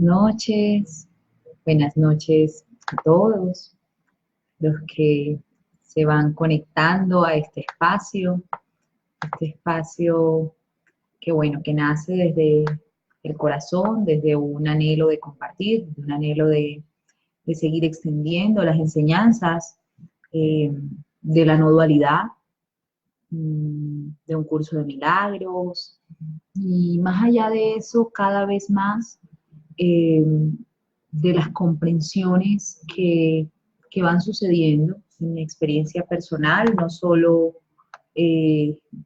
Noches, buenas noches a todos los que se van conectando a este espacio que bueno, que nace desde el corazón, desde un anhelo de compartir, desde un anhelo de seguir extendiendo las enseñanzas eh, de la no dualidad, de un curso de milagros, y más allá de eso, cada vez más eh, de las comprensiones que van sucediendo en mi experiencia personal, no solo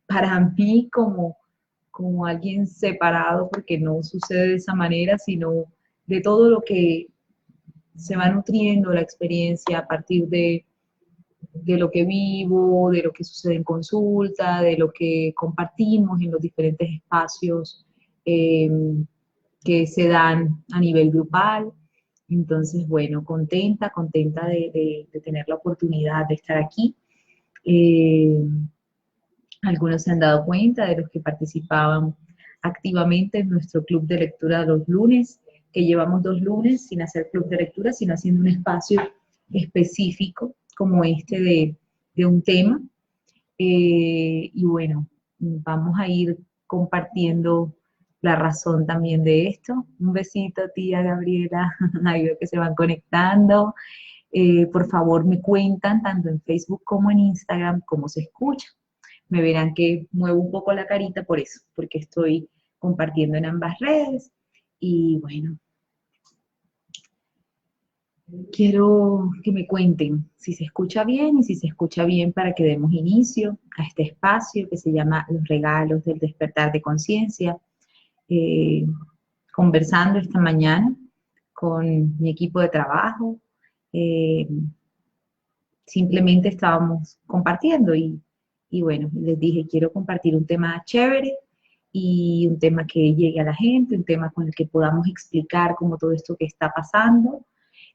para mí como alguien separado, porque no sucede de esa manera, sino de todo lo que se va nutriendo la experiencia a partir de lo que vivo, de lo que sucede en consulta, de lo que compartimos en los diferentes espacios eh, que se dan a nivel grupal. Entonces, bueno, contenta de tener la oportunidad de estar aquí. Eh, Algunos se han dado cuenta de los que participaban activamente en nuestro club de lectura los lunes, que llevamos 2 lunes sin hacer club de lectura, sino haciendo un espacio específico como este de un tema. Y bueno, vamos a ir compartiendo la razón también de esto. Un besito, tía Gabriela. Ahí veo que se van conectando. Por favor, me cuentan tanto en Facebook como en Instagram cómo se escucha. Me verán que muevo un poco la carita por eso, porque estoy compartiendo en ambas redes. Y bueno, quiero que me cuenten si se escucha bien y si se escucha bien para que demos inicio a este espacio que se llama Los Regalos del Despertar de Conciencia. Eh, Conversando esta mañana con mi equipo de trabajo, eh, simplemente estábamos compartiendo y bueno, les dije, quiero compartir un tema chévere y un tema que llegue a la gente, un tema con el que podamos explicar cómo todo esto que está pasando.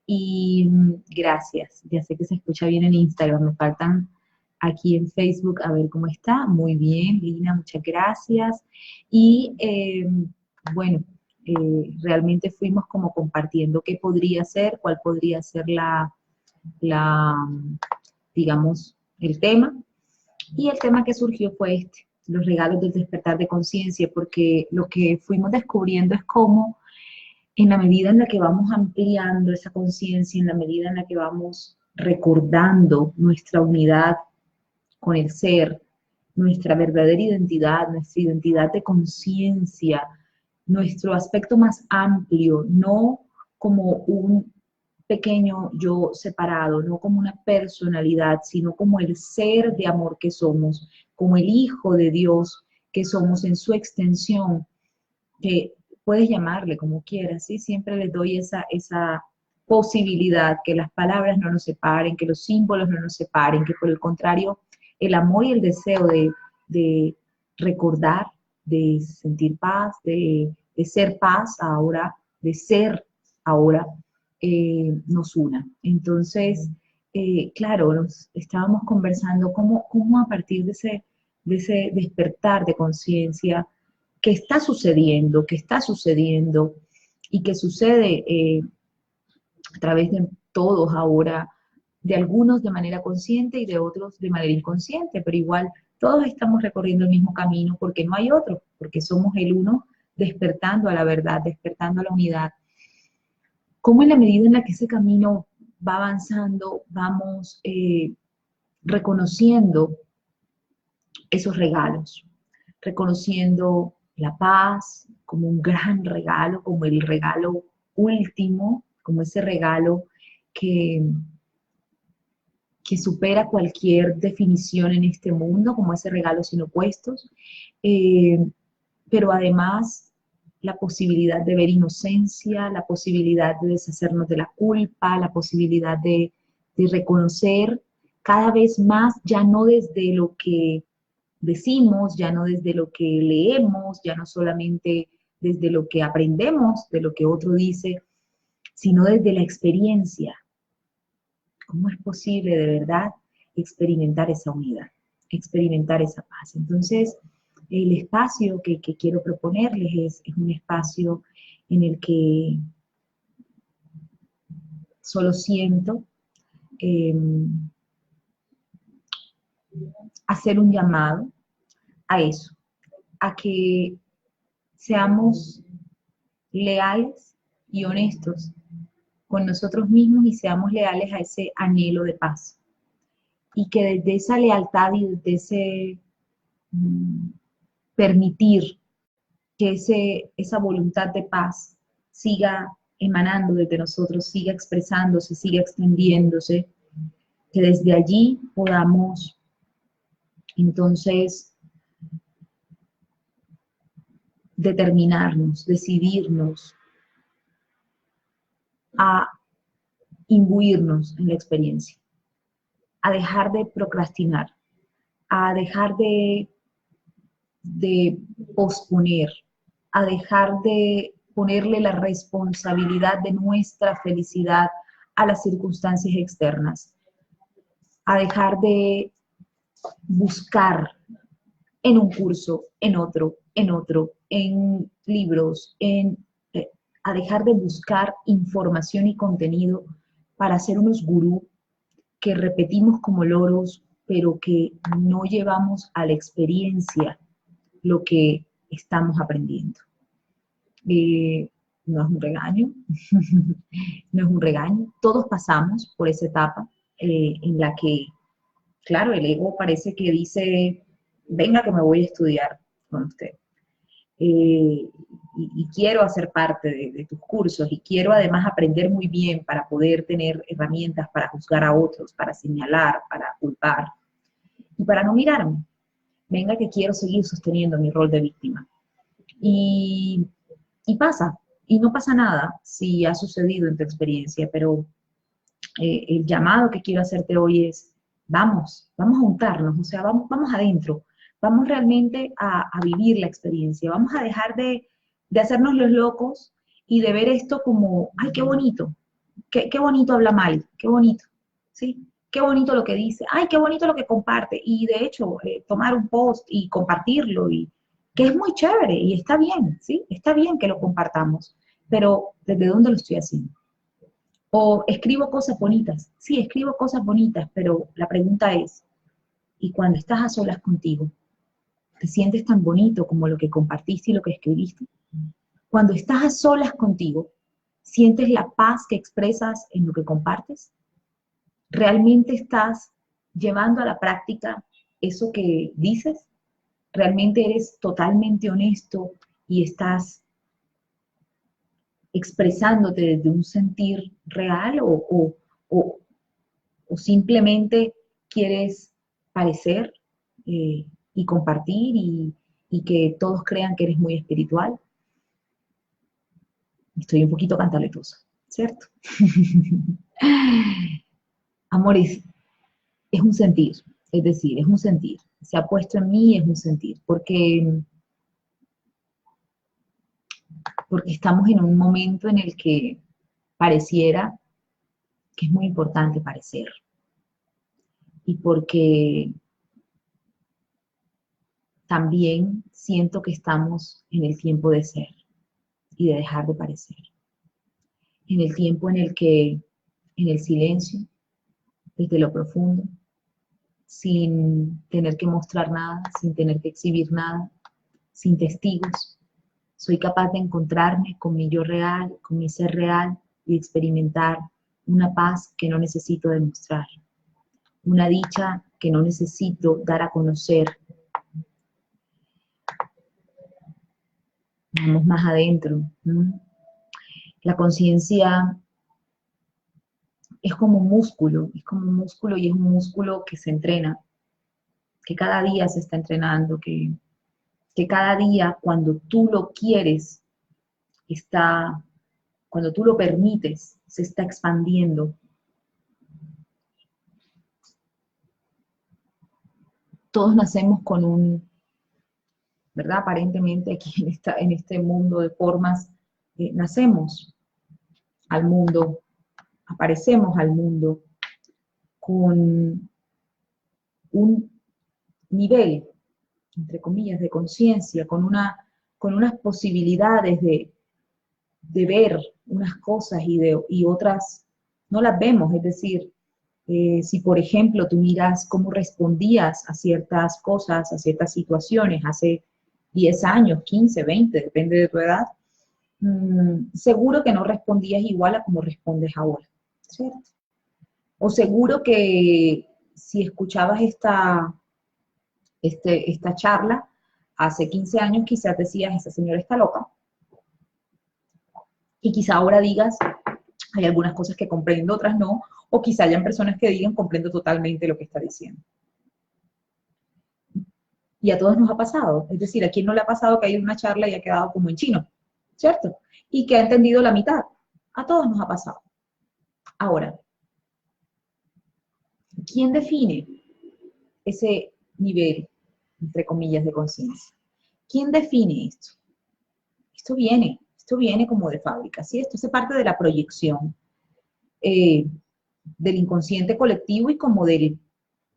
Y gracias, ya sé que se escucha bien en Instagram, me faltan aquí en Facebook a ver cómo está. Muy bien, Lina, muchas gracias. Y bueno, realmente fuimos como compartiendo qué podría ser, cuál podría ser la digamos, el tema. Y el tema que surgió fue este, los regalos del despertar de conciencia, porque lo que fuimos descubriendo es cómo en la medida en la que vamos ampliando esa conciencia, en la medida en la que vamos recordando nuestra unidad con el ser, nuestra verdadera identidad, nuestra identidad de conciencia, nuestro aspecto más amplio, no como un pequeño yo separado, no como una personalidad, sino como el ser de amor que somos, como el Hijo de Dios que somos en su extensión, que puedes llamarle como quieras, ¿sí? Siempre les doy esa posibilidad, que las palabras no nos separen, que los símbolos no nos separen, que por el contrario, el amor y el deseo de recordar, de sentir paz, de ser paz ahora, de ser ahora, nos una. Entonces, claro, nos estábamos conversando cómo a partir de ese despertar de conciencia, que está sucediendo y que sucede a través de todos ahora, de algunos de manera consciente y de otros de manera inconsciente, pero igual todos estamos recorriendo el mismo camino porque no hay otro, porque somos el uno despertando a la verdad, despertando a la unidad. ¿Cómo en la medida en la que ese camino va avanzando, vamos reconociendo esos regalos, reconociendo la paz como un gran regalo, como el regalo último, como ese regalo que, que supera cualquier definición en este mundo, como ese regalo sin opuestos, eh, pero además la posibilidad de ver inocencia, la posibilidad de deshacernos de la culpa, la posibilidad de reconocer cada vez más, ya no desde lo que decimos, ya no desde lo que leemos, ya no solamente desde lo que aprendemos, de lo que otro dice, sino desde la experiencia. ¿Cómo es posible de verdad experimentar esa unidad, experimentar esa paz? Entonces, el espacio que quiero proponerles es un espacio en el que solo siento eh, hacer un llamado a eso, a que seamos leales y honestos con nosotros mismos y seamos leales a ese anhelo de paz. Y que desde esa lealtad y desde ese permitir que esa voluntad de paz siga emanando desde nosotros, siga expresándose, siga extendiéndose, que desde allí podamos entonces determinarnos, decidirnos a imbuirnos en la experiencia, a dejar de procrastinar, a dejar de posponer, a dejar de ponerle la responsabilidad de nuestra felicidad a las circunstancias externas, a dejar de buscar en un curso, en otro, en libros, a dejar de buscar información y contenido para ser unos gurú que repetimos como loros, pero que no llevamos a la experiencia lo que estamos aprendiendo. No es un regaño, no es un regaño. Todos pasamos por esa etapa en la que, claro, el ego parece que dice, venga que me voy a estudiar con usted. Y quiero hacer parte de tus cursos y quiero además aprender muy bien para poder tener herramientas para juzgar a otros, para señalar, para culpar y para no mirarme. Venga que quiero seguir sosteniendo mi rol de víctima. Y, y pasa, y no pasa nada si ha sucedido en tu experiencia, pero el llamado que quiero hacerte hoy es, vamos a untarnos, o sea, vamos adentro, vamos realmente a vivir la experiencia, vamos a dejar de hacernos los locos y de ver esto como, ay, qué bonito habla mal, qué bonito, ¿sí? Qué bonito lo que dice, ay, qué bonito lo que comparte, y de hecho, tomar un post y compartirlo, y que es muy chévere, y está bien, ¿sí? Está bien que lo compartamos, pero ¿desde dónde lo estoy haciendo? O escribo cosas bonitas. Sí, escribo cosas bonitas, pero la pregunta es, ¿y cuando estás a solas contigo, te sientes tan bonito como lo que compartiste y lo que escribiste? Cuando estás a solas contigo, ¿sientes la paz que expresas en lo que compartes? ¿Realmente estás llevando a la práctica eso que dices? ¿Realmente eres totalmente honesto y estás expresándote desde un sentir real o, o simplemente quieres parecer y compartir y que todos crean que eres muy espiritual? Estoy un poquito cantaletosa, ¿cierto? Amores, es un sentir, es decir, es un sentir. Se ha puesto en mí, es un sentir, porque estamos en un momento en el que pareciera que es muy importante parecer y porque también siento que estamos en el tiempo de ser y de dejar de parecer. En el tiempo en el que, en el silencio, desde lo profundo, sin tener que mostrar nada, sin tener que exhibir nada, sin testigos, soy capaz de encontrarme con mi yo real, con mi ser real y experimentar una paz que no necesito demostrar, una dicha que no necesito dar a conocer. Vamos más adentro. La conciencia es como un músculo y es un músculo que se entrena, que cada día se está entrenando, que cada día cuando tú lo quieres, está, cuando tú lo permites, se está expandiendo. Todos nacemos con ¿verdad? Aparentemente aquí en este mundo de formas, nacemos al mundo, aparecemos al mundo con un nivel, entre comillas, de conciencia, con unas posibilidades de ver unas cosas y otras no las vemos. Es decir, si por ejemplo tú miras cómo respondías a ciertas cosas, a ciertas situaciones hace 10 años, 15, 20, depende de tu edad, seguro que no respondías igual a como respondes ahora, ¿cierto? O seguro que si escuchabas esta charla hace 15 años, quizás decías, esa señora está loca, y quizá ahora digas, hay algunas cosas que comprendo, otras no, o quizá hayan personas que digan, comprendo totalmente lo que está diciendo. Y a todos nos ha pasado, es decir, ¿a quién no le ha pasado que hay una charla y ha quedado como en chino? ¿Cierto? Y que ha entendido la mitad. A todos nos ha pasado. Ahora, ¿quién define ese nivel, entre comillas, de conciencia? ¿Quién define esto? Esto viene como de fábrica, ¿sí? Esto hace parte de la proyección del inconsciente colectivo y como del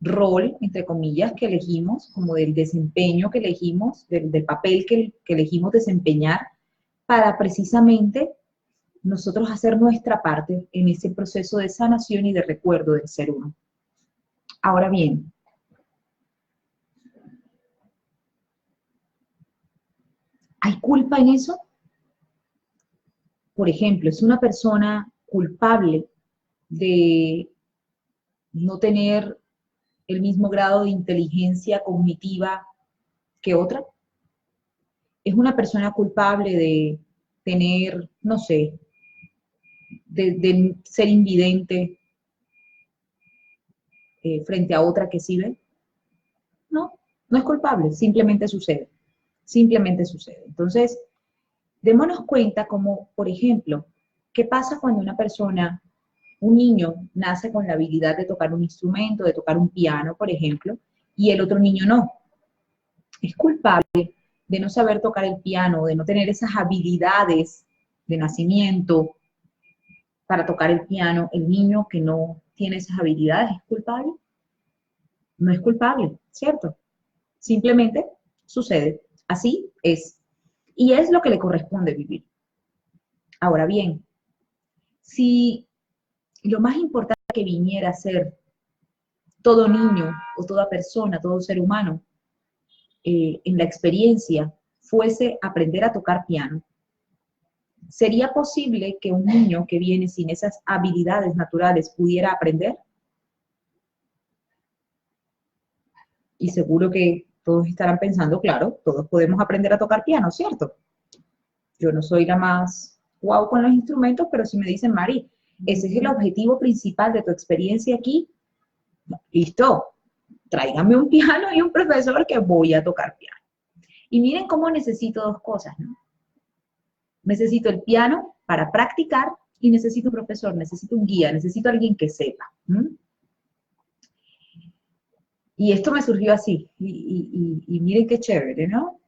rol, entre comillas, que elegimos, como del desempeño que elegimos, del papel que elegimos desempeñar para precisamente nosotros hacer nuestra parte en ese proceso de sanación y de recuerdo del ser uno. Ahora bien, ¿hay culpa en eso? Por ejemplo, ¿es una persona culpable de no tener el mismo grado de inteligencia cognitiva que otra? ¿Es una persona culpable de tener, no sé, de ser invidente frente a otra que sí ve? No, no es culpable, simplemente sucede. Simplemente sucede. Entonces, démonos cuenta como, por ejemplo, ¿qué pasa cuando una persona, un niño, nace con la habilidad de tocar un instrumento, de tocar un piano, por ejemplo, y el otro niño no? Es culpable de no saber tocar el piano, de no tener esas habilidades de nacimiento para tocar el piano. El niño que no tiene esas habilidades, ¿es culpable? No es culpable, ¿cierto? Simplemente sucede. Así es. Y es lo que le corresponde vivir. Ahora bien, si lo más importante que viniera a ser todo niño o toda persona, todo ser humano, en la experiencia, fuese aprender a tocar piano, ¿sería posible que un niño que viene sin esas habilidades naturales pudiera aprender? Y seguro que todos estarán pensando, claro, todos podemos aprender a tocar piano, ¿cierto? Yo no soy la más guau con los instrumentos, pero si me dicen, Mari, ese es el objetivo principal de tu experiencia aquí, listo, tráigame un piano y un profesor que voy a tocar piano. Y miren cómo necesito dos cosas, ¿no? Necesito el piano para practicar y necesito un profesor, necesito un guía, necesito alguien que sepa. Y esto me surgió así, y miren qué chévere, ¿no?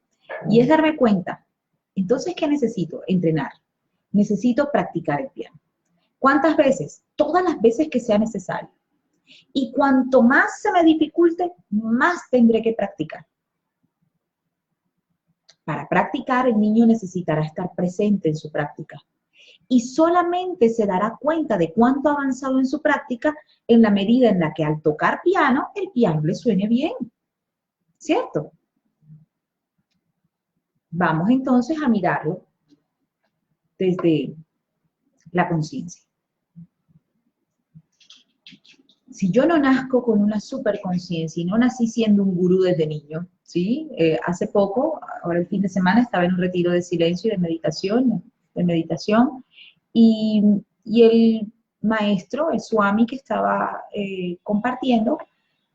Y es darme cuenta, entonces, ¿qué necesito? Entrenar. Necesito practicar el piano. ¿Cuántas veces? Todas las veces que sea necesario. Y cuanto más se me dificulte, más tendré que practicar. Para practicar, el niño necesitará estar presente en su práctica. Y solamente se dará cuenta de cuánto ha avanzado en su práctica en la medida en la que al tocar piano, el piano le suene bien. ¿Cierto? Vamos entonces a mirarlo desde la conciencia. Si yo no nazco con una superconciencia y no nací siendo un gurú desde niño, ¿sí? Hace poco, ahora el fin de semana, estaba en un retiro de silencio y de meditación, y el maestro, el Swami que estaba compartiendo,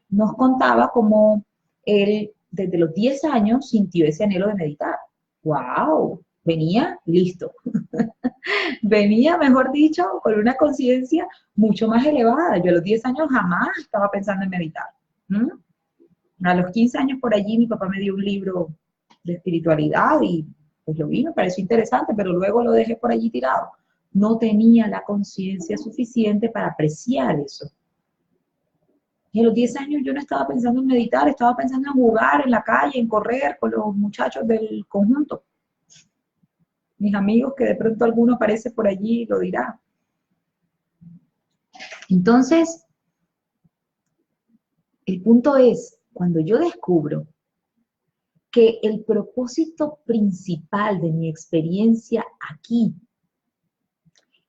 nos contaba cómo él desde los 10 años sintió ese anhelo de meditar. ¡Wow! Venía listo. Venía, mejor dicho, con una conciencia mucho más elevada. Yo a los 10 años jamás estaba pensando en meditar. ¿Mm? A los 15 años por allí mi papá me dio un libro de espiritualidad y pues lo vi, me pareció interesante, pero luego lo dejé por allí tirado. No tenía la conciencia suficiente para apreciar eso. Y a los 10 años yo no estaba pensando en meditar, estaba pensando en jugar en la calle, en correr con los muchachos del conjunto. Mis amigos, que de pronto alguno aparece por allí, lo dirá. Entonces, el punto es, cuando yo descubro que el propósito principal de mi experiencia aquí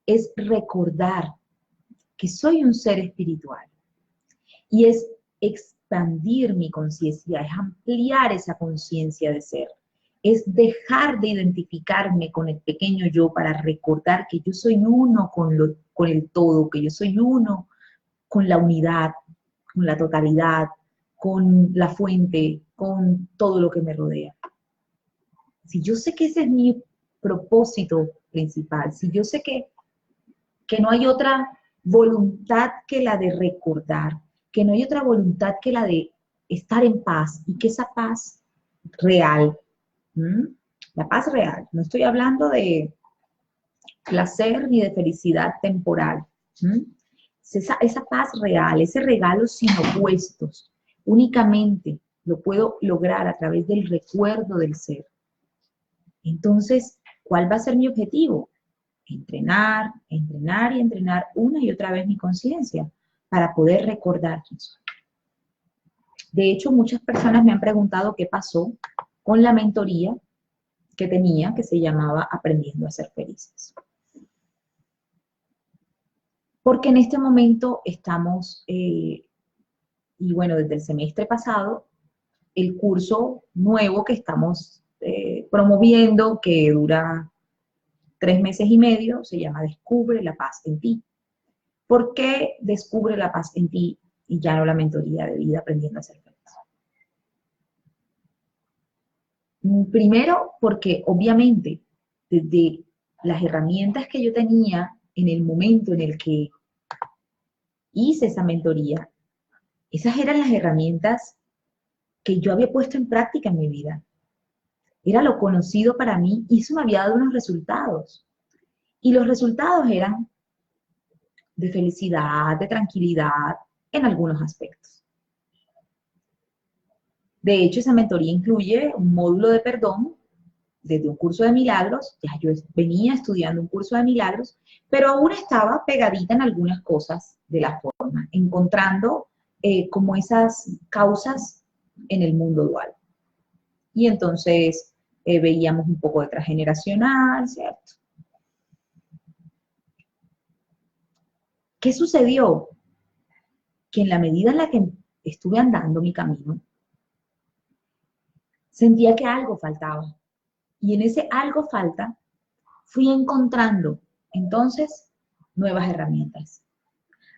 es recordar que soy un ser espiritual y es expandir mi conciencia, es ampliar esa conciencia de ser, es dejar de identificarme con el pequeño yo para recordar que yo soy uno con el todo, que yo soy uno con la unidad, con la totalidad, con la fuente, con todo lo que me rodea. Si yo sé que ese es mi propósito principal, si yo sé que no hay otra voluntad que la de recordar, que no hay otra voluntad que la de estar en paz y que esa paz real, ¿m? La paz real, no estoy hablando de placer ni de felicidad temporal, ¿m? Esa paz real, ese regalo sin opuestos, únicamente lo puedo lograr a través del recuerdo del ser. Entonces, ¿cuál va a ser mi objetivo? Entrenar, entrenar y entrenar una y otra vez mi conciencia para poder recordar quién soy. De hecho, muchas personas me han preguntado qué pasó con la mentoría que tenía, que se llamaba Aprendiendo a Ser Felices. Porque en este momento estamos, y bueno, desde el semestre pasado, el curso nuevo que estamos promoviendo, que dura 3 meses y medio, se llama Descubre la paz en ti. ¿Por qué descubre la paz en ti y ya no la mentoría de vida aprendiendo a ser feliz? Primero, porque obviamente desde las herramientas que yo tenía en el momento en el que hice esa mentoría, esas eran las herramientas que yo había puesto en práctica en mi vida. Era lo conocido para mí y eso me había dado unos resultados. Y los resultados eran de felicidad, de tranquilidad en algunos aspectos. De hecho, esa mentoría incluye un módulo de perdón desde un curso de milagros. Ya yo venía estudiando un curso de milagros, pero aún estaba pegadita en algunas cosas de la forma, encontrando como esas causas en el mundo dual. Y entonces veíamos un poco de transgeneracional, ¿cierto? ¿Qué sucedió? Que en la medida en la que estuve andando mi camino, sentía que algo faltaba. Y en ese algo falta, fui encontrando entonces nuevas herramientas.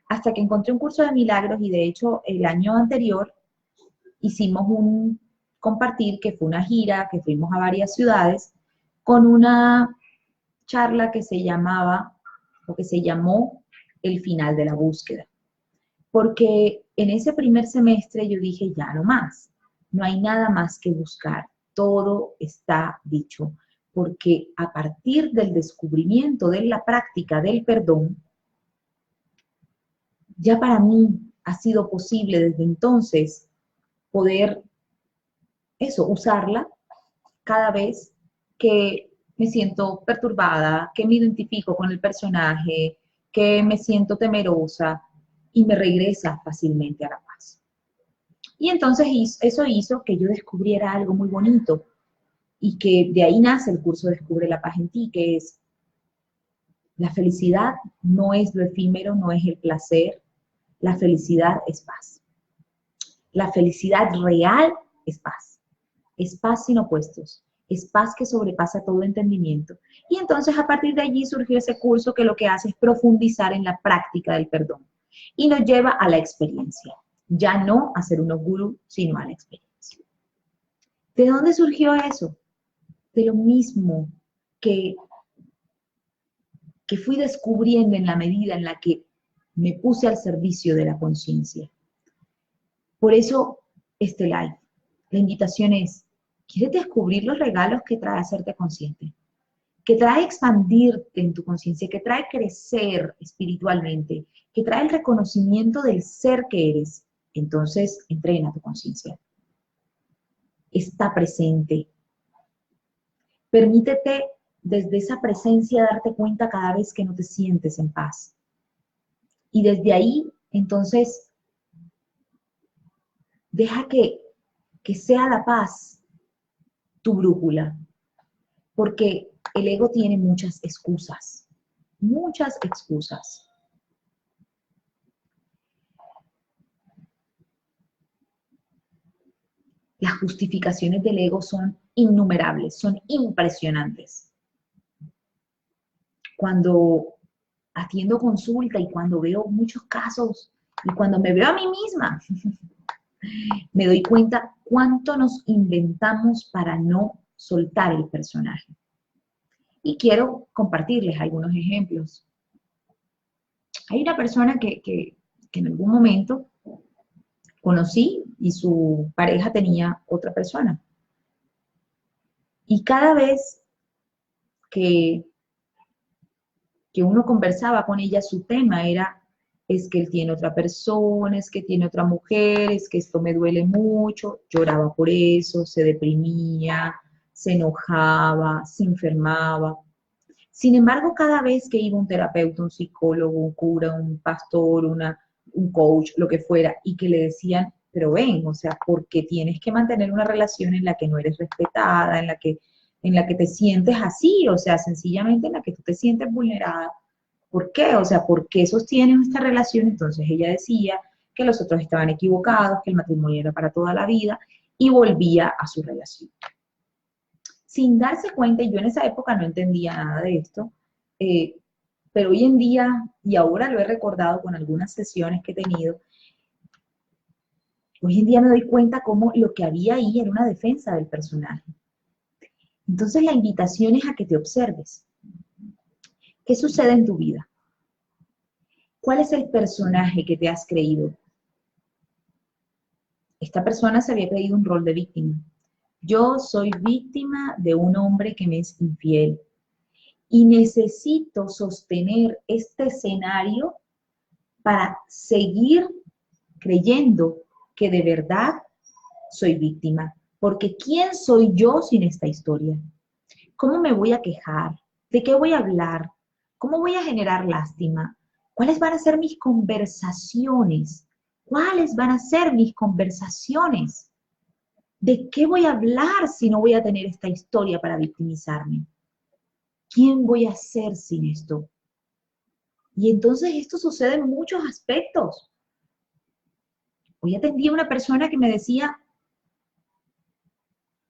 Hasta que encontré un curso de milagros y de hecho el año anterior hicimos un compartir que fue una gira, que fuimos a varias ciudades, con una charla que se llamaba, o que se llamó El final de la búsqueda. Porque en ese primer semestre yo dije, ya no más, no hay nada más que buscar, todo está dicho, porque a partir del descubrimiento de la práctica del perdón, ya para mí ha sido posible desde entonces poder eso, usarla cada vez que me siento perturbada, que me identifico con el personaje, que me siento temerosa y me regresa fácilmente a la paz. Y entonces eso hizo que yo descubriera algo muy bonito y que de ahí nace el curso Descubre la paz en ti, que es la felicidad no es lo efímero, no es el placer, la felicidad es paz. La felicidad real es paz. Es paz sin opuestos, es paz que sobrepasa todo entendimiento. Y entonces a partir de allí surgió ese curso que lo que hace es profundizar en la práctica del perdón y nos lleva a la experiencia, ya no a ser unos gurús, sino a la experiencia. ¿De dónde surgió eso? De lo mismo que, que fui descubriendo en la medida en la que me puse al servicio de la conciencia. Por eso este live, la invitación es, ¿quieres descubrir los regalos que trae hacerte consciente? Que trae expandirte en tu conciencia, que trae crecer espiritualmente, que trae el reconocimiento del ser que eres. Entonces, entrena tu conciencia. Está presente. Permítete desde esa presencia darte cuenta cada vez que no te sientes en paz. Y desde ahí, entonces, deja que sea la paz tu brújula, porque el ego tiene muchas excusas, muchas excusas. Las justificaciones del ego son innumerables, son impresionantes. Cuando atiendo consulta y cuando veo muchos casos y cuando me veo a mí misma, me doy cuenta cuánto nos inventamos para no soltar el personaje. Y quiero compartirles algunos ejemplos. Hay una persona que en algún momento conocí y su pareja tenía otra persona. Y cada vez que uno conversaba con ella, su tema era, es que él tiene otra persona, es que tiene otra mujer, es que esto me duele mucho, lloraba por eso, se deprimía, se enojaba, se enfermaba. Sin embargo, cada vez que iba un terapeuta, un psicólogo, un cura, un pastor, un coach, lo que fuera, y que le decían, pero ven, o sea, ¿por qué tienes que mantener una relación en la que no eres respetada, en la que te sientes así, o sea, sencillamente en la que tú te sientes vulnerada? ¿Por qué? O sea, ¿por qué sostienes esta relación? Entonces ella decía que los otros estaban equivocados, que el matrimonio era para toda la vida, y volvía a su relación sin darse cuenta, y yo en esa época no entendía nada de esto, eh, pero hoy en día, y ahora lo he recordado con algunas sesiones que he tenido, hoy en día me doy cuenta cómo lo que había ahí era una defensa del personaje. Entonces la invitación es a que te observes. ¿Qué sucede en tu vida? ¿Cuál es el personaje que te has creído? Esta persona se había creído un rol de víctima. Yo soy víctima de un hombre que me es infiel. Y necesito sostener este escenario para seguir creyendo que de verdad soy víctima. Porque ¿quién soy yo sin esta historia? ¿Cómo me voy a quejar? ¿De qué voy a hablar? ¿Cómo voy a generar lástima? ¿Cuáles van a ser mis conversaciones? ¿Cuáles van a ser mis conversaciones? ¿De qué voy a hablar si no voy a tener esta historia para victimizarme? ¿Quién voy a ser sin esto? Y entonces esto sucede en muchos aspectos. Hoy atendí a una persona que me decía,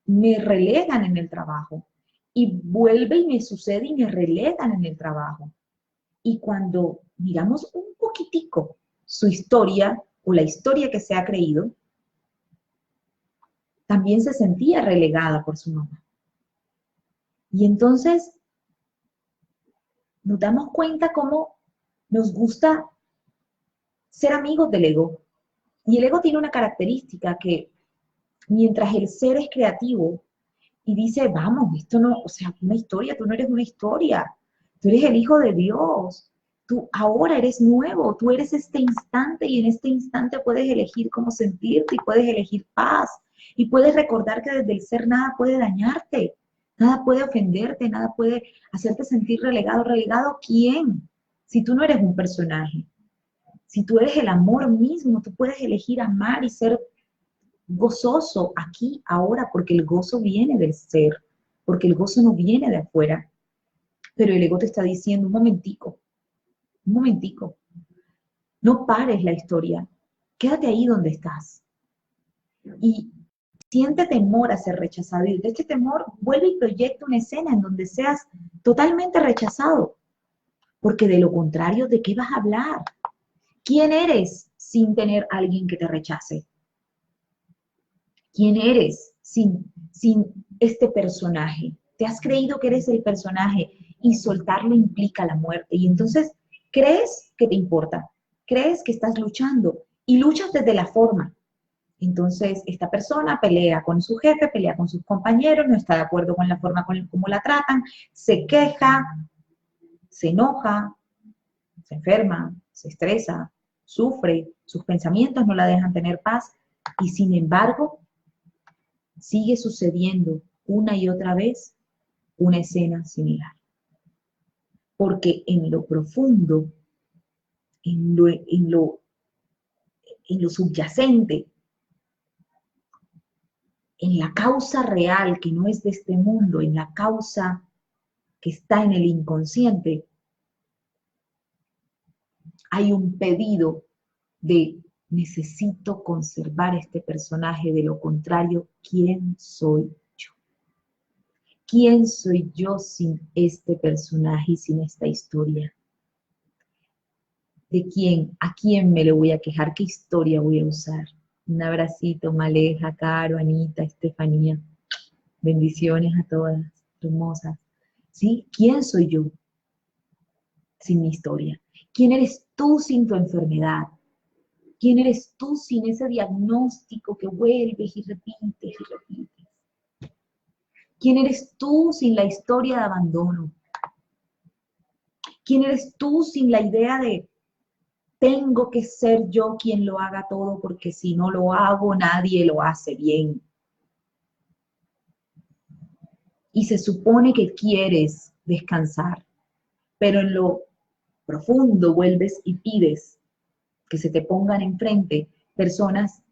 me relegan en el trabajo. Y vuelve y me sucede y me relegan en el trabajo. Y cuando miramos un poquitico su historia o la historia que se ha creído, también se sentía relegada por su mamá. Y entonces nos damos cuenta cómo nos gusta ser amigos del ego. Y el ego tiene una característica que mientras el ser es creativo y dice, vamos, esto no, o sea, una historia, tú no eres una historia, tú eres el Hijo de Dios, tú ahora eres nuevo, tú eres este instante y en este instante puedes elegir cómo sentirte y puedes elegir paz y puedes recordar que desde el ser nada puede dañarte, nada puede ofenderte, nada puede hacerte sentir relegado. ¿Relegado quién? Si tú no eres un personaje, si tú eres el amor mismo, tú puedes elegir amar y ser gozoso aquí, ahora, porque el gozo viene del ser, porque el gozo no viene de afuera. Pero el ego te está diciendo, un momentico, no pares la historia, quédate ahí donde estás. Y siente temor a ser rechazado. Y de este temor, vuelve y proyecta una escena en donde seas totalmente rechazado. Porque de lo contrario, ¿de qué vas a hablar? ¿Quién eres sin tener a alguien que te rechace? ¿Quién eres sin este personaje? Te has creído que eres el personaje y soltarlo implica la muerte. Y entonces crees que te importa, crees que estás luchando y luchas desde la forma. Entonces esta persona pelea con su jefe, pelea con sus compañeros, no está de acuerdo con la forma como la tratan, se queja, se enoja, se enferma, se estresa, sufre, sus pensamientos no la dejan tener paz y sin embargo sigue sucediendo una y otra vez una escena similar. Porque en lo profundo en lo subyacente, en la causa real que no es de este mundo, en la causa que está en el inconsciente, hay un pedido de necesito conservar este personaje, de lo contrario, ¿quién soy yo? ¿Quién soy yo sin este personaje y sin esta historia? ¿De quién? ¿A quién me lo voy a quejar? ¿Qué historia voy a usar? Un abracito, Maleja, Caro, Anita, Estefanía. Bendiciones a todas, hermosas. ¿Sí? ¿Quién soy yo sin mi historia? ¿Quién eres tú sin tu enfermedad? ¿Quién eres tú sin ese diagnóstico que vuelves y repites y repites? ¿Quién eres tú sin la historia de abandono? ¿Quién eres tú sin la idea de tengo que ser yo quien lo haga todo porque si no lo hago nadie lo hace bien? Y se supone que quieres descansar, pero en lo profundo vuelves y pides que se te pongan enfrente personas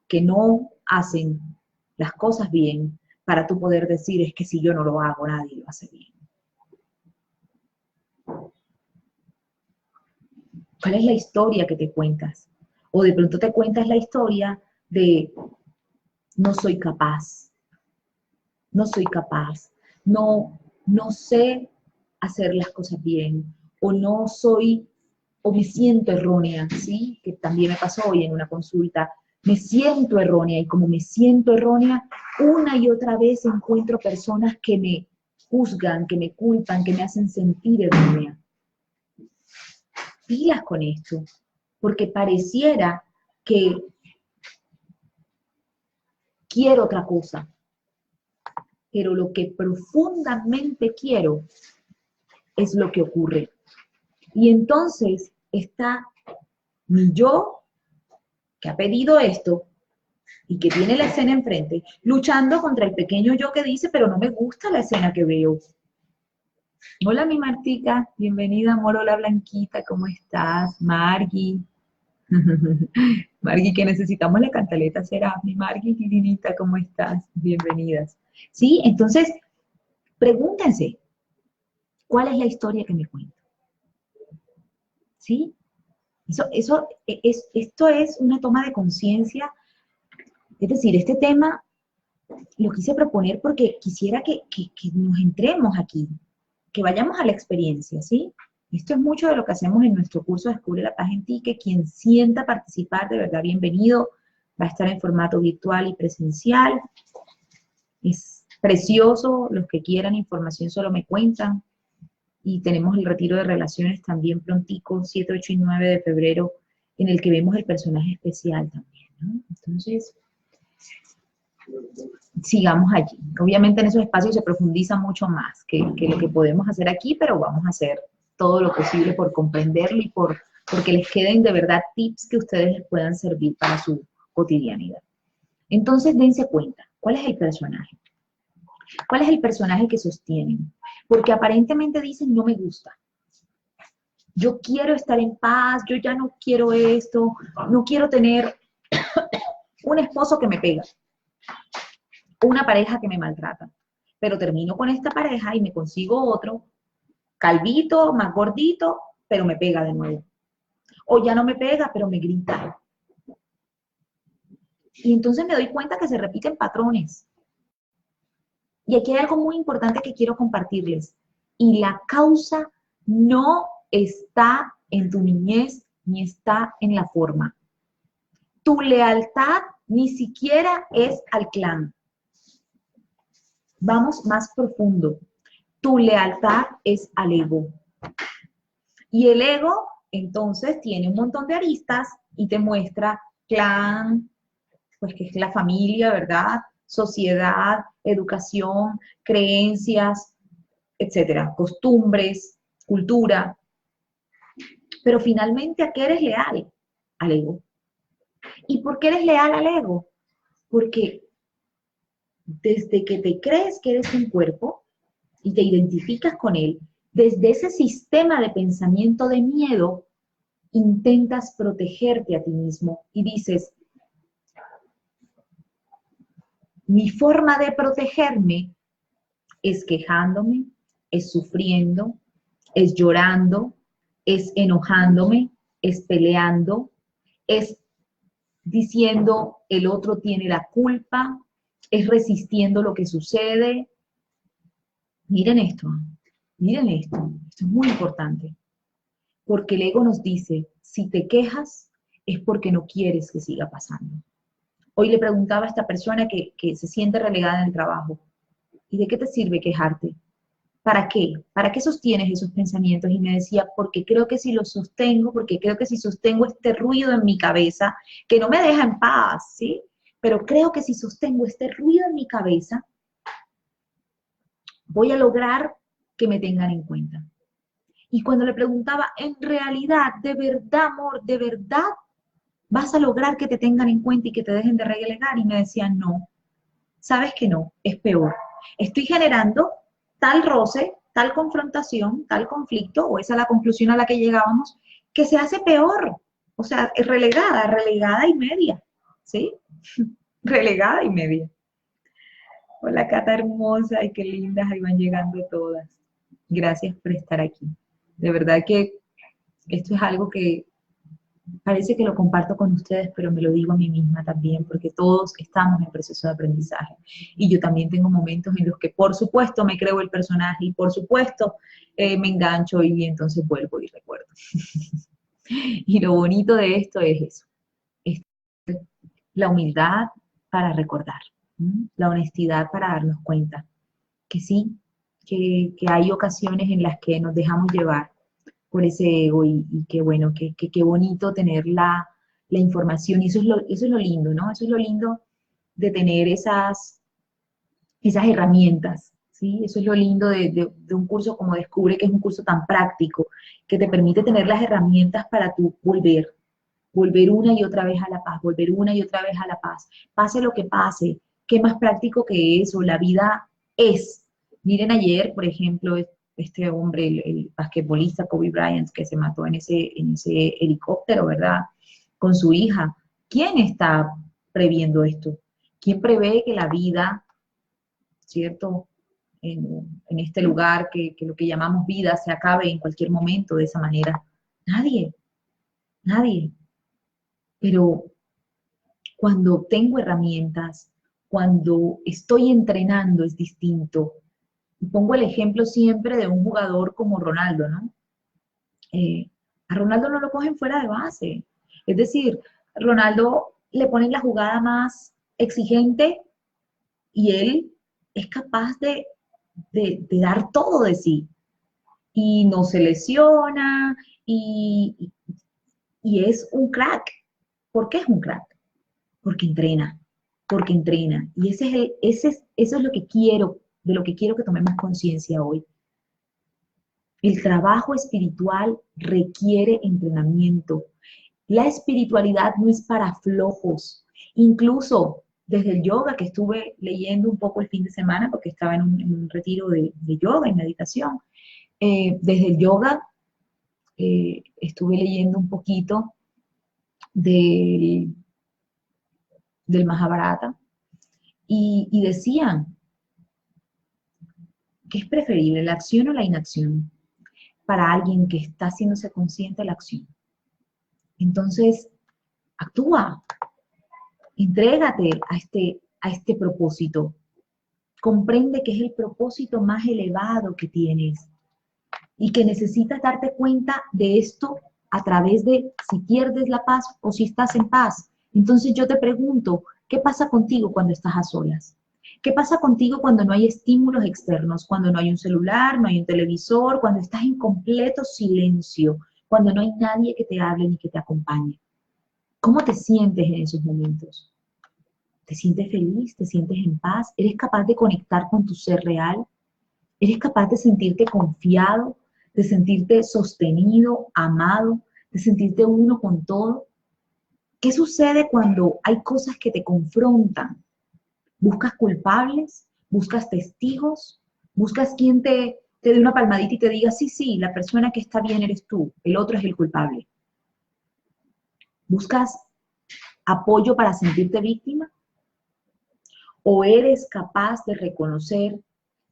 que no hacen las cosas bien para tú poder decir es que si yo no lo hago nadie lo hace bien. ¿Cuál es la historia que te cuentas? O de pronto te cuentas la historia de no soy capaz, no soy capaz, no sé hacer las cosas bien, o no soy, o me siento errónea, ¿sí? Que también me pasó hoy en una consulta, me siento errónea, y como me siento errónea, una y otra vez encuentro personas que me juzgan, que me culpan, que me hacen sentir errónea. Pilas con esto, porque pareciera que quiero otra cosa, pero lo que profundamente quiero es lo que ocurre. Y entonces está mi yo, que ha pedido esto y que tiene la escena enfrente, luchando contra el pequeño yo que dice, pero no me gusta la escena que veo. Hola, mi Martica, bienvenida, amor, hola, Blanquita, ¿cómo estás? Margui. Margui, que necesitamos la cantaleta será. Mi Margui, divinita, ¿cómo estás? Bienvenidas. Sí, entonces, pregúntense, ¿cuál es la historia que me cuento? ¿Sí? Esto es una toma de conciencia. Es decir, este tema lo quise proponer porque quisiera que nos entremos aquí, que vayamos a la experiencia, ¿sí? Esto es mucho de lo que hacemos en nuestro curso Descubre la Paz en Ti, que quien sienta participar, de verdad, bienvenido. Va a estar en formato virtual y presencial. Es precioso, los que quieran información solo me cuentan. Y tenemos el retiro de relaciones también prontico, 7, 8 y 9 de febrero, en el que vemos el personaje especial también, ¿no? Entonces, sigamos allí. Obviamente en esos espacios se profundiza mucho más que lo que podemos hacer aquí, pero vamos a hacer todo lo posible por comprenderlo y porque les queden de verdad tips que ustedes les puedan servir para su cotidianidad. Entonces, dense cuenta, ¿cuál es el personaje? ¿Cuál es el personaje que sostienen? Porque aparentemente dicen, no me gusta. Yo quiero estar en paz, yo ya no quiero esto, no quiero tener un esposo que me pega, una pareja que me maltrata. Pero termino con esta pareja y me consigo otro, calvito, más gordito, pero me pega de nuevo. O ya no me pega, pero me grita. Y entonces me doy cuenta que se repiten patrones. Y aquí hay algo muy importante que quiero compartirles. Y la causa no está en tu niñez ni está en la forma. Tu lealtad ni siquiera es al clan. Vamos más profundo. Tu lealtad es al ego. Y el ego, entonces, tiene un montón de aristas y te muestra clan, pues que es la familia, ¿verdad? Sociedad, educación, creencias, etcétera, costumbres, cultura. Pero finalmente, ¿a qué eres leal? Al ego. ¿Y por qué eres leal al ego? Porque desde que te crees que eres un cuerpo y te identificas con él, desde ese sistema de pensamiento de miedo intentas protegerte a ti mismo y dices, mi forma de protegerme es quejándome, es sufriendo, es llorando, es enojándome, es peleando, es diciendo el otro tiene la culpa, es resistiendo lo que sucede. Miren esto es muy importante, porque el ego nos dice, si te quejas es porque no quieres que siga pasando. Hoy le preguntaba a esta persona que se siente relegada en el trabajo, ¿y de qué te sirve quejarte? ¿Para qué? ¿Para qué sostienes esos pensamientos? Y me decía, porque creo que si los sostengo, porque creo que si sostengo este ruido en mi cabeza, que no me deja en paz, ¿sí? Pero creo que si sostengo este ruido en mi cabeza, voy a lograr que me tengan en cuenta. Y cuando le preguntaba, en realidad, de verdad, amor, de verdad, vas a lograr que te tengan en cuenta y que te dejen de relegar. Y me decía, no, sabes que no, es peor. Estoy generando tal roce, tal confrontación, tal conflicto, o esa es la conclusión a la que llegábamos, que se hace peor. O sea, es relegada y media, ¿sí? Relegada y media. Hola, Cata hermosa, y qué lindas, ahí van llegando todas. Gracias por estar aquí. De verdad que esto es algo que parece que lo comparto con ustedes, pero me lo digo a mí misma también, porque todos estamos en proceso de aprendizaje. Y yo también tengo momentos en los que, por supuesto, me creo el personaje y, por supuesto, me engancho y entonces vuelvo y recuerdo. Y lo bonito de esto es eso, es la humildad para recordar, ¿m? La honestidad para darnos cuenta que sí, que hay ocasiones en las que nos dejamos llevar por ese ego y qué bueno, qué bonito tener la información y eso es lo lindo, ¿no? Eso es lo lindo de tener esas herramientas, ¿sí? Eso es lo lindo de un curso como Descubre, que es un curso tan práctico, que te permite tener las herramientas para tú volver una y otra vez a la paz, volver una y otra vez a la paz. Pase lo que pase, qué más práctico que eso, la vida es. Miren ayer, por ejemplo, este hombre, el basquetbolista Kobe Bryant, que se mató en ese helicóptero, ¿verdad? Con su hija. ¿Quién está previendo esto? ¿Quién prevé que la vida, ¿cierto? En este lugar que lo que llamamos vida se acabe en cualquier momento de esa manera. Nadie, nadie. Pero cuando tengo herramientas, cuando estoy entrenando es distinto. Y pongo el ejemplo siempre de un jugador como Ronaldo, ¿no? A Ronaldo no lo cogen fuera de base. Es decir, Ronaldo le ponen la jugada más exigente y él es capaz de dar todo de sí. Y no se lesiona y es un crack. ¿Por qué es un crack? Porque entrena, porque entrena. Y eso es lo que quiero, de lo que quiero que tomemos conciencia hoy. El trabajo espiritual requiere entrenamiento. La espiritualidad no es para flojos. Incluso desde el yoga, que estuve leyendo un poco el fin de semana, porque estaba en un retiro de yoga y meditación, desde el yoga estuve leyendo un poquito del, del Mahabharata y decían que es preferible la acción o la inacción para alguien que está haciéndose consciente de la acción. Entonces, actúa, entrégate a este propósito, comprende que es el propósito más elevado que tienes y que necesitas darte cuenta de esto a través de si pierdes la paz o si estás en paz. Entonces yo te pregunto, ¿qué pasa contigo cuando estás a solas? ¿Qué pasa contigo cuando no hay estímulos externos? Cuando no hay un celular, no hay un televisor, cuando estás en completo silencio, cuando no hay nadie que te hable ni que te acompañe. ¿Cómo te sientes en esos momentos? ¿Te sientes feliz? ¿Te sientes en paz? ¿Eres capaz de conectar con tu ser real? ¿Eres capaz de sentirte confiado, de sentirte sostenido, amado, de sentirte uno con todo? ¿Qué sucede cuando hay cosas que te confrontan? ¿Buscas culpables? ¿Buscas testigos? ¿Buscas quien te dé una palmadita y te diga, sí, sí, la persona que está bien eres tú, el otro es el culpable? ¿Buscas apoyo para sentirte víctima? ¿O eres capaz de reconocer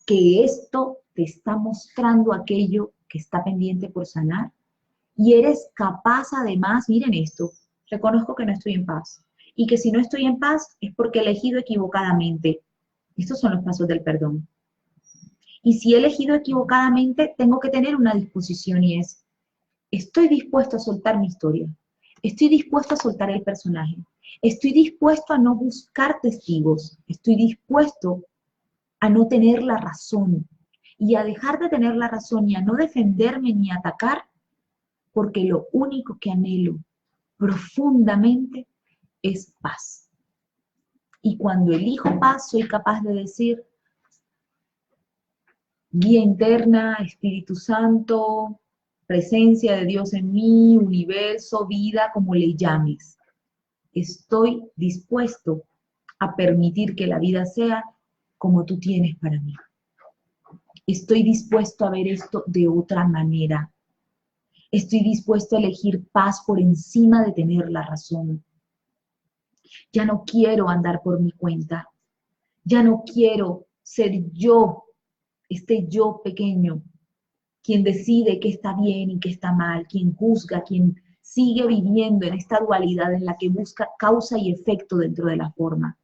que esto te está mostrando aquello que está pendiente por sanar? Y eres capaz además, miren esto, reconozco que no estoy en paz. Y que si no estoy en paz es porque he elegido equivocadamente. Estos son los pasos del perdón. Y si he elegido equivocadamente, tengo que tener una disposición y es, estoy dispuesto a soltar mi historia. Estoy dispuesto a soltar el personaje. Estoy dispuesto a no buscar testigos. Estoy dispuesto a no tener la razón y a dejar de tener la razón y a no defenderme ni atacar, porque lo único que anhelo profundamente es paz. Y cuando elijo paz, soy capaz de decir, guía interna, Espíritu Santo, presencia de Dios en mí, universo, vida, como le llames. Estoy dispuesto a permitir que la vida sea como tú tienes para mí. Estoy dispuesto a ver esto de otra manera. Estoy dispuesto a elegir paz por encima de tener la razón. Ya no quiero andar por mi cuenta. Ya no quiero ser yo, este yo pequeño, quien decide qué está bien y qué está mal, quien juzga, quien sigue viviendo en esta dualidad en la que busca causa y efecto dentro de la forma.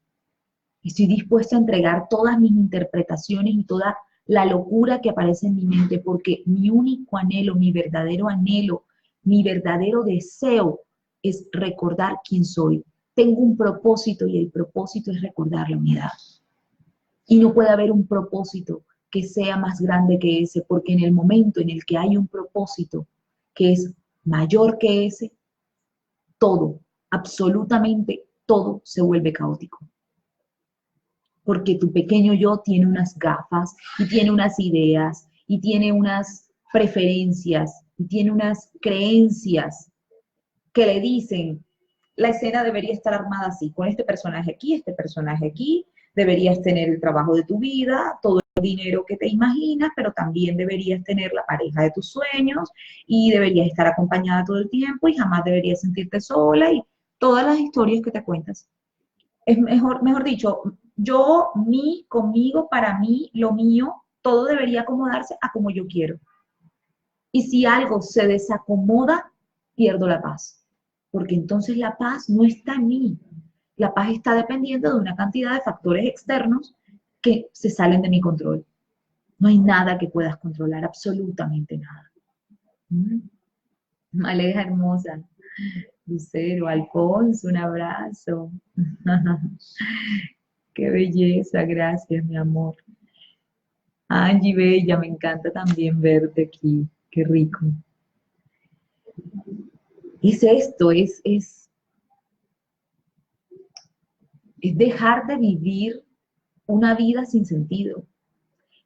Estoy dispuesta a entregar todas mis interpretaciones y toda la locura que aparece en mi mente, porque mi único anhelo, mi verdadero deseo es recordar quién soy. Tengo un propósito y el propósito es recordar la unidad. Y no puede haber un propósito que sea más grande que ese, porque en el momento en el que hay un propósito que es mayor que ese, todo, absolutamente todo se vuelve caótico. Porque tu pequeño yo tiene unas gafas y tiene unas ideas y tiene unas preferencias y tiene unas creencias que le dicen, la escena debería estar armada así, con este personaje aquí, deberías tener el trabajo de tu vida, todo el dinero que te imaginas, pero también deberías tener la pareja de tus sueños y deberías estar acompañada todo el tiempo y jamás deberías sentirte sola y todas las historias que te cuentas. Es mejor dicho, yo, mí, conmigo, para mí, lo mío, todo debería acomodarse a como yo quiero. Y si algo se desacomoda, pierdo la paz. Porque entonces la paz no está en mí. La paz está dependiendo de una cantidad de factores externos que se salen de mi control. No hay nada que puedas controlar, absolutamente nada. ¿Mm? Aleja hermosa. Lucero, Alfonso, un abrazo. Qué belleza, gracias, mi amor. Angie, bella, me encanta también verte aquí. Qué rico. Es esto, es dejar de vivir una vida sin sentido.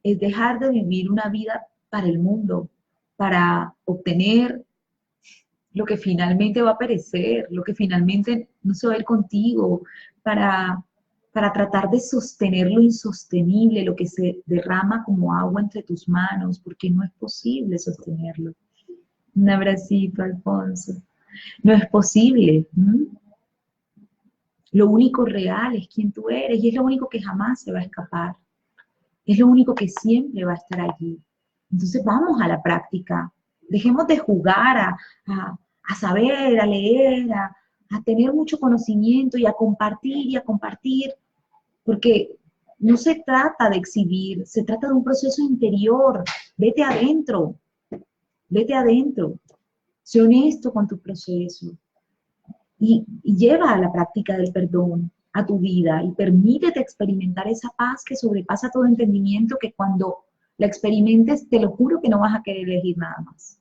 Es dejar de vivir una vida para el mundo, para obtener lo que finalmente va a perecer, lo que finalmente no se va a ir contigo, para, para tratar de sostener lo insostenible, lo que se derrama como agua entre tus manos, porque no es posible sostenerlo. Un abracito, Alfonso. No es posible. Lo único real es quien tú eres y es lo único que jamás se va a escapar. Es lo único que siempre va a estar allí. Entonces vamos a la práctica. Dejemos de jugar a saber, a leer, a tener mucho conocimiento y a compartir, porque no se trata de exhibir, se trata de un proceso interior. Vete adentro, vete adentro. Sé honesto con tu proceso y lleva a la práctica del perdón a tu vida y permítete experimentar esa paz que sobrepasa todo entendimiento, que cuando la experimentes, te lo juro que no vas a querer elegir nada más.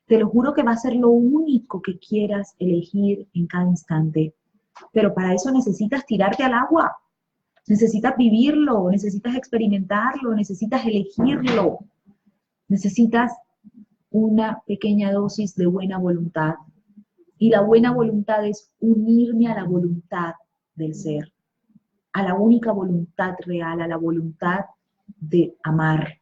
Te lo juro que va a ser lo único que quieras elegir en cada instante. Pero para eso necesitas tirarte al agua, necesitas vivirlo, necesitas experimentarlo, necesitas elegirlo, necesitas una pequeña dosis de buena voluntad. Y la buena voluntad es unirme a la voluntad del ser, a la única voluntad real, a la voluntad de amar.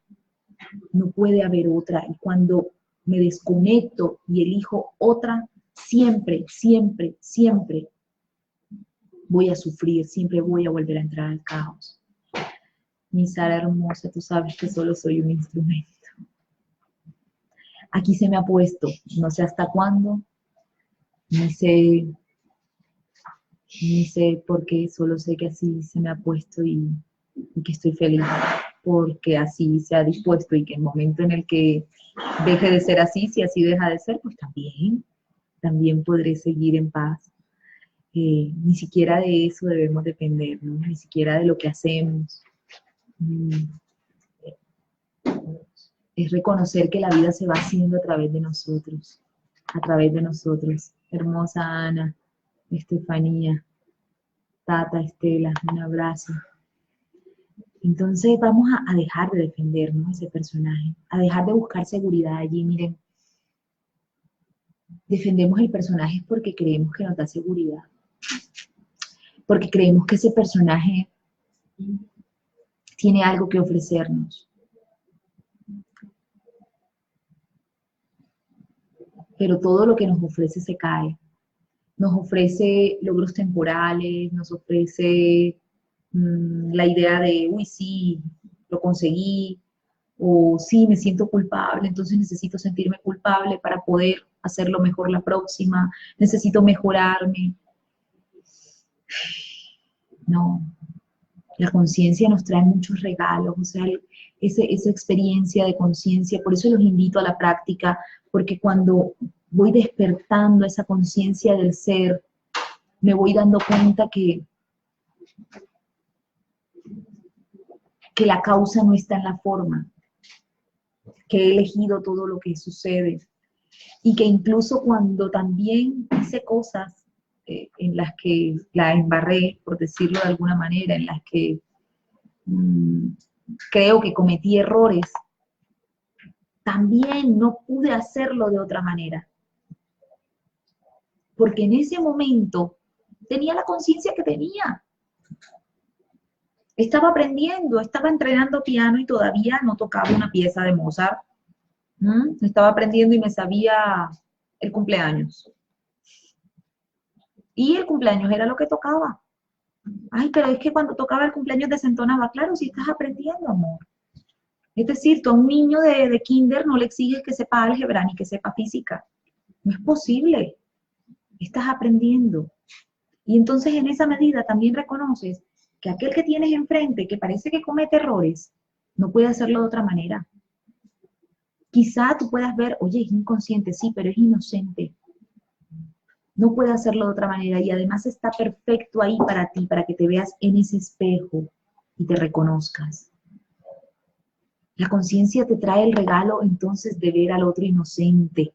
No puede haber otra. Y cuando me desconecto y elijo otra, siempre, siempre, siempre voy a sufrir, siempre voy a volver a entrar al caos. Mi Sara hermosa, tú sabes que solo soy un instrumento. Aquí se me ha puesto, no sé hasta cuándo, ni sé por qué, solo sé que así se me ha puesto y que estoy feliz porque así se ha dispuesto y que el momento en el que deje de ser así, si así deja de ser, pues también podré seguir en paz. Ni siquiera de eso debemos depender, ¿no? Ni siquiera de lo que hacemos. Mm, Es reconocer que la vida se va haciendo a través de nosotros, a través de nosotros. Hermosa Ana, Estefanía, Tata, Estela, un abrazo. Entonces vamos a dejar de defendernos ese personaje, a dejar de buscar seguridad allí. Miren, defendemos el personaje porque creemos que nos da seguridad, porque creemos que ese personaje tiene algo que ofrecernos. Pero todo lo que nos ofrece se cae. Nos ofrece logros temporales, nos ofrece la idea de, uy, sí, lo conseguí, o sí, me siento culpable, entonces necesito sentirme culpable para poder hacerlo mejor la próxima, necesito mejorarme. No, la conciencia nos trae muchos regalos, o sea, esa experiencia de conciencia, por eso los invito a la práctica, porque cuando voy despertando esa conciencia del ser, me voy dando cuenta que la causa no está en la forma, que he elegido todo lo que sucede y que incluso cuando también hice cosas en las que la embarré, por decirlo de alguna manera, en las que creo que cometí errores, también no pude hacerlo de otra manera. Porque en ese momento tenía la conciencia que tenía. Estaba aprendiendo, estaba entrenando piano y todavía no tocaba una pieza de Mozart. Estaba aprendiendo y me sabía el cumpleaños. Y el cumpleaños era lo que tocaba. Ay, pero es que cuando tocaba el cumpleaños desentonaba. Claro, si estás aprendiendo, amor. Es decir, tú a un niño de kinder no le exiges que sepa álgebra ni que sepa física. No es posible. Estás aprendiendo. Y entonces en esa medida también reconoces que aquel que tienes enfrente, que parece que comete errores, no puede hacerlo de otra manera. Quizá tú puedas ver, oye, es inconsciente, sí, pero es inocente. No puede hacerlo de otra manera y además está perfecto ahí para ti, para que te veas en ese espejo y te reconozcas. La conciencia te trae el regalo entonces de ver al otro inocente.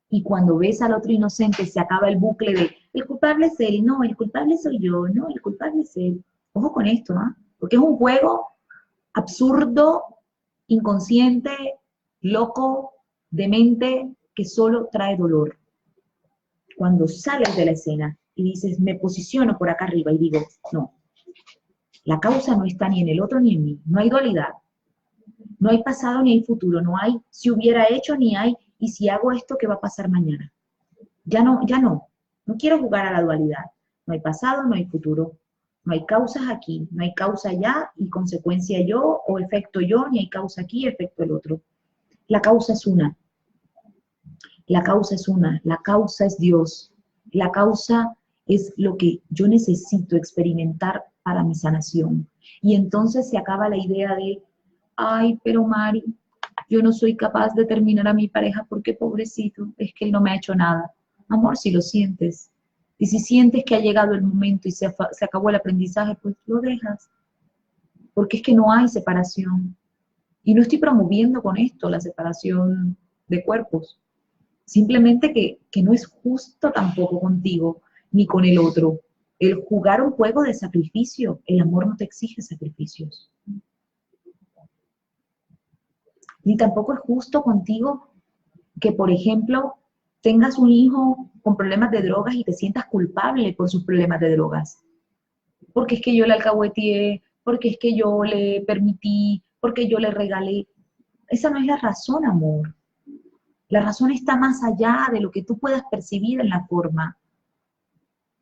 Y cuando ves al otro inocente se acaba el bucle de el culpable es él, no, el culpable soy yo, no, el culpable es él. Ojo con esto, ¿no? Porque es un juego absurdo, inconsciente, loco, demente, que solo trae dolor. Cuando sales de la escena y dices, me posiciono por acá arriba y digo, no, la causa no está ni en el otro ni en mí, no hay dualidad, no hay pasado ni hay futuro, no hay si hubiera hecho ni hay y si hago esto, ¿qué va a pasar mañana? No quiero jugar a la dualidad, no hay pasado, no hay futuro, no hay causas aquí, no hay causa allá y consecuencia yo o efecto yo, ni hay causa aquí, efecto el otro. La causa es una, la causa es una, la causa es Dios, la causa es lo que yo necesito experimentar para mi sanación. Y entonces se acaba la idea de, ay, pero Mari, yo no soy capaz de terminar a mi pareja porque pobrecito, es que él no me ha hecho nada. Amor, si lo sientes. Y si sientes que ha llegado el momento y se acabó el aprendizaje, pues lo dejas. Porque es que no hay separación. Y no estoy promoviendo con esto la separación de cuerpos. Simplemente que no es justo tampoco contigo ni con el otro. El jugar un juego de sacrificio, el amor no te exige sacrificios. Ni tampoco es justo contigo que, por ejemplo, tengas un hijo con problemas de drogas y te sientas culpable por sus problemas de drogas. Porque es que yo le alcahueteé, porque es que yo le permití, porque yo le regalé. Esa no es la razón, amor. La razón está más allá de lo que tú puedas percibir en la forma.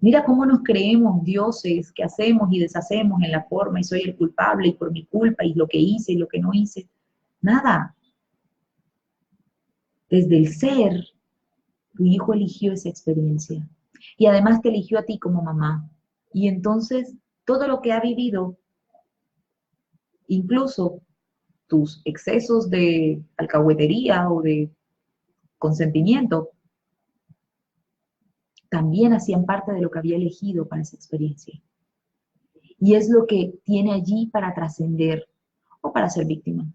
Mira cómo nos creemos dioses, que hacemos y deshacemos en la forma, y soy el culpable, y por mi culpa, y lo que hice, y lo que no hice. Nada. Desde el ser, tu hijo eligió esa experiencia. Y además te eligió a ti como mamá. Y entonces, todo lo que ha vivido, incluso tus excesos de alcahuetería o de consentimiento, también hacían parte de lo que había elegido para esa experiencia. Y es lo que tiene allí para trascender o para ser víctima.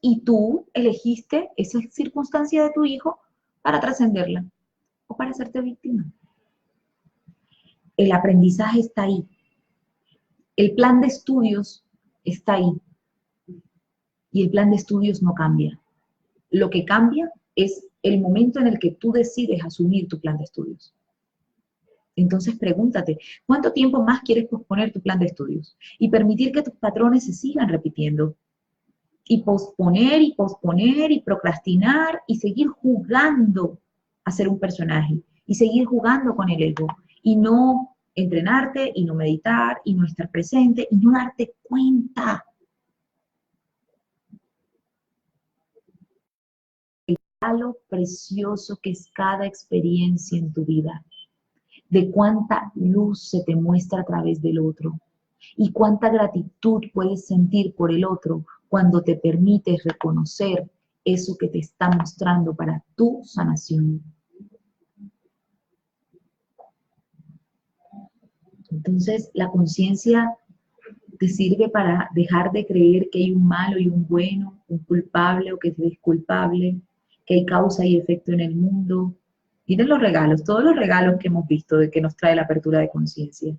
Y tú elegiste esa circunstancia de tu hijo para trascenderla o para hacerte víctima. El aprendizaje está ahí. El plan de estudios está ahí. Y el plan de estudios no cambia. Lo que cambia es el momento en el que tú decides asumir tu plan de estudios. Entonces pregúntate, ¿cuánto tiempo más quieres posponer tu plan de estudios? Y permitir que tus patrones se sigan repitiendo. Y posponer y posponer y procrastinar y seguir jugando a ser un personaje. Y seguir jugando con el ego. Y no entrenarte, y no meditar, y no estar presente, y no darte cuenta. Lo precioso que es cada experiencia en tu vida, de cuánta luz se te muestra a través del otro y cuánta gratitud puedes sentir por el otro cuando te permites reconocer eso que te está mostrando para tu sanación. Entonces, la conciencia te sirve para dejar de creer que hay un malo y un bueno, un culpable o que es culpable, que hay causa y efecto en el mundo. Miren los regalos, todos los regalos que hemos visto de que nos trae la apertura de conciencia.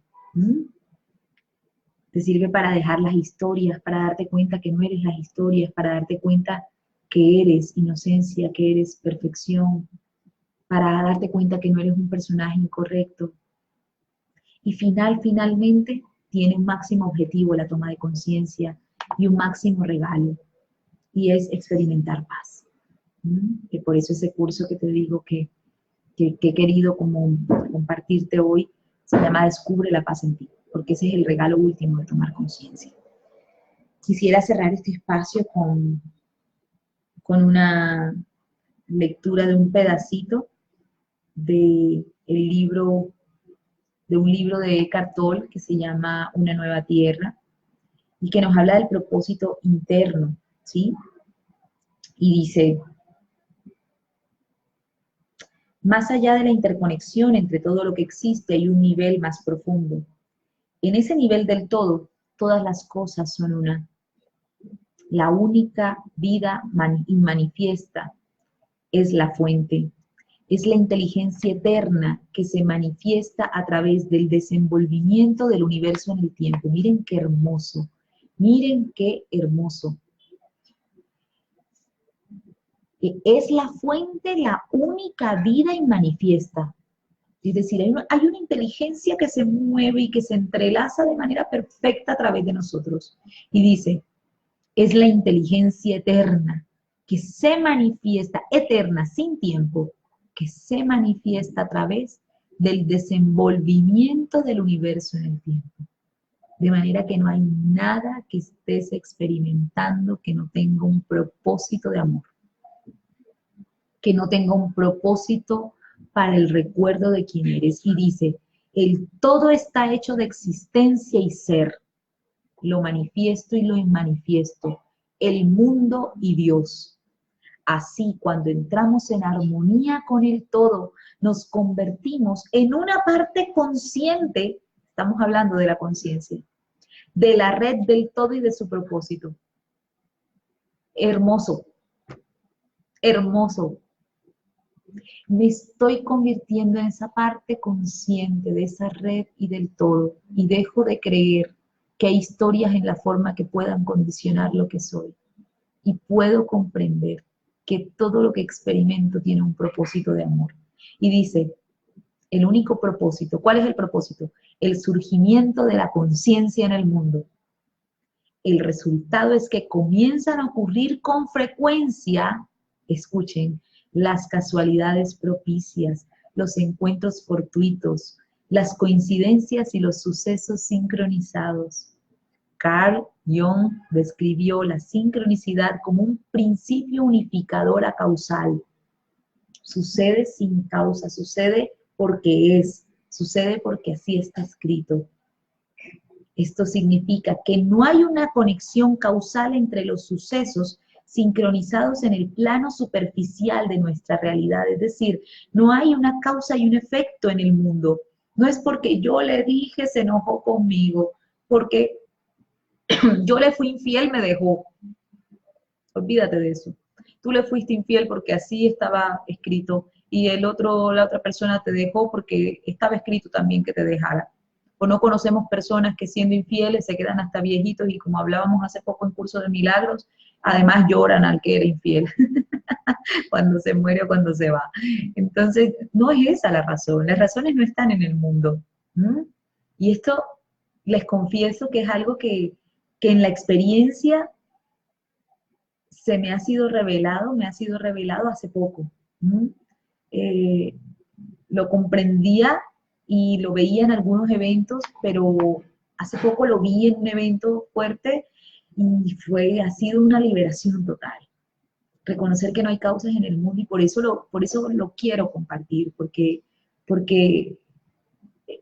Te sirve para dejar las historias, para darte cuenta que no eres las historias, para darte cuenta que eres inocencia, que eres perfección, para darte cuenta que no eres un personaje incorrecto. Y finalmente, tiene un máximo objetivo la toma de conciencia y un máximo regalo, y es experimentar paz. Que por eso ese curso que te digo que he querido como compartirte hoy, se llama Descubre la paz en ti, porque ese es el regalo último de tomar conciencia. Quisiera cerrar este espacio con una lectura de un pedacito de un libro de Eckhart Tolle que se llama Una nueva tierra y que nos habla del propósito interno, ¿sí? Y dice: más allá de la interconexión entre todo lo que existe hay un nivel más profundo. En ese nivel del todo, todas las cosas son una. La única vida inmanifiesta es la fuente. Es la inteligencia eterna que se manifiesta a través del desenvolvimiento del universo en el tiempo. Miren qué hermoso. Miren qué hermoso. Es la fuente, la única vida inmanifiesta. Es decir, hay una inteligencia que se mueve y que se entrelaza de manera perfecta a través de nosotros. Y dice, es la inteligencia eterna que se manifiesta, eterna, sin tiempo, que se manifiesta a través del desenvolvimiento del universo en el tiempo. De manera que no hay nada que estés experimentando que no tenga un propósito de amor, que no tenga un propósito para el recuerdo de quién eres. Y dice, el todo está hecho de existencia y ser, lo manifiesto y lo inmanifiesto, el mundo y Dios. Así, cuando entramos en armonía con el todo, nos convertimos en una parte consciente, estamos hablando de la conciencia, de la red del todo y de su propósito. Hermoso, hermoso. Me estoy convirtiendo en esa parte consciente de esa red y del todo, y dejo de creer que hay historias en la forma que puedan condicionar lo que soy. Y puedo comprender que todo lo que experimento tiene un propósito de amor. Y dice, el único propósito, ¿cuál es el propósito? El surgimiento de la conciencia en el mundo. El resultado es que comienzan a ocurrir con frecuencia, escuchen, las casualidades propicias, los encuentros fortuitos, las coincidencias y los sucesos sincronizados. Carl Jung describió la sincronicidad como un principio unificador a causal. Sucede sin causa, sucede porque es, sucede porque así está escrito. Esto significa que no hay una conexión causal entre los sucesos sincronizados en el plano superficial de nuestra realidad. Es decir, no hay una causa y un efecto en el mundo. No es porque yo le dije, se enojó conmigo, porque yo le fui infiel, me dejó. Olvídate de eso. Tú le fuiste infiel porque así estaba escrito y la otra persona te dejó porque estaba escrito también que te dejara. O no conocemos personas que siendo infieles se quedan hasta viejitos y como hablábamos hace poco en Curso de Milagros, además lloran al que era infiel cuando se muere o cuando se va. Entonces, no es esa la razón. Las razones no están en el mundo. ¿Mm? Y esto les confieso que es algo que en la experiencia me ha sido revelado hace poco. ¿Mm? Eh, lo comprendía y lo veía en algunos eventos, pero hace poco lo vi en un evento fuerte y ha sido una liberación total. Reconocer que no hay causas en el mundo y por eso lo quiero compartir, porque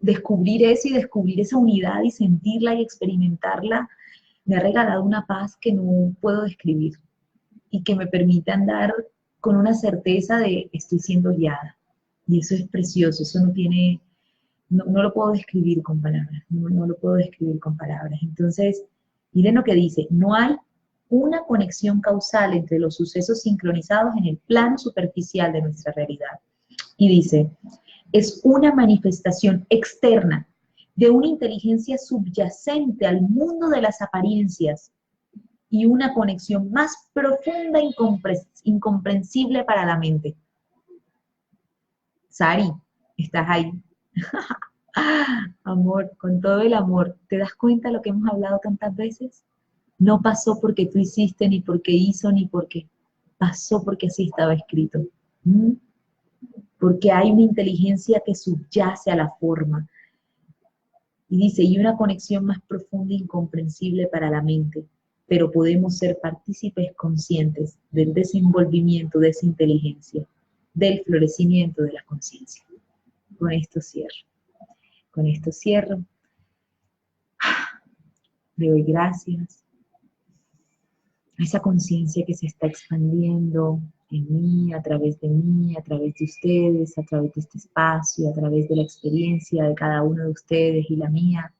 descubrir eso y descubrir esa unidad y sentirla y experimentarla me ha regalado una paz que no puedo describir y que me permite andar con una certeza de estoy siendo guiada. Y eso es precioso, eso no tiene, no lo puedo describir con palabras, no lo puedo describir con palabras. Entonces, miren lo que dice, no hay una conexión causal entre los sucesos sincronizados en el plano superficial de nuestra realidad. Y dice, es una manifestación externa de una inteligencia subyacente al mundo de las apariencias y una conexión más profunda e incomprensible para la mente. Sari, estás ahí. Amor, con todo el amor, ¿te das cuenta de lo que hemos hablado tantas veces? No pasó porque tú hiciste, ni porque hizo, ni porque pasó porque así estaba escrito. ¿Mm? Porque hay una inteligencia que subyace a la forma. Y dice, y una conexión más profunda e incomprensible para la mente, pero podemos ser partícipes conscientes del desenvolvimiento de esa inteligencia, del florecimiento de la conciencia. Con esto cierro. Con esto cierro. Le doy gracias a esa conciencia que se está expandiendo en mí, a través de ustedes, a través de este espacio, a través de la experiencia de cada uno de ustedes y la mía,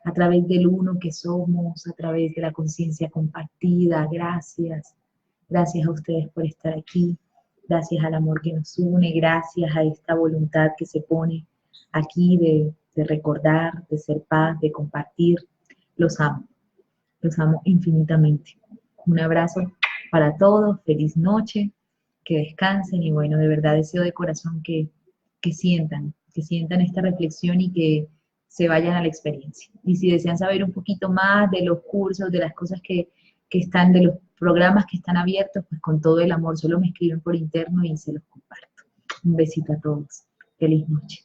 a través del uno que somos, a través de la conciencia compartida. Gracias. Gracias a ustedes por estar aquí. Gracias al amor que nos une. Gracias a esta voluntad que se pone aquí de recordar, de ser paz, de compartir. Los amo. Los amo infinitamente. Un abrazo para todos. Feliz noche. Que descansen. Y bueno, de verdad deseo de corazón que sientan esta reflexión y que se vayan a la experiencia. Y si desean saber un poquito más de los cursos, de las cosas que están, de los programas que están abiertos, pues con todo el amor, solo me escriben por interno y se los comparto. Un besito a todos. Feliz noche.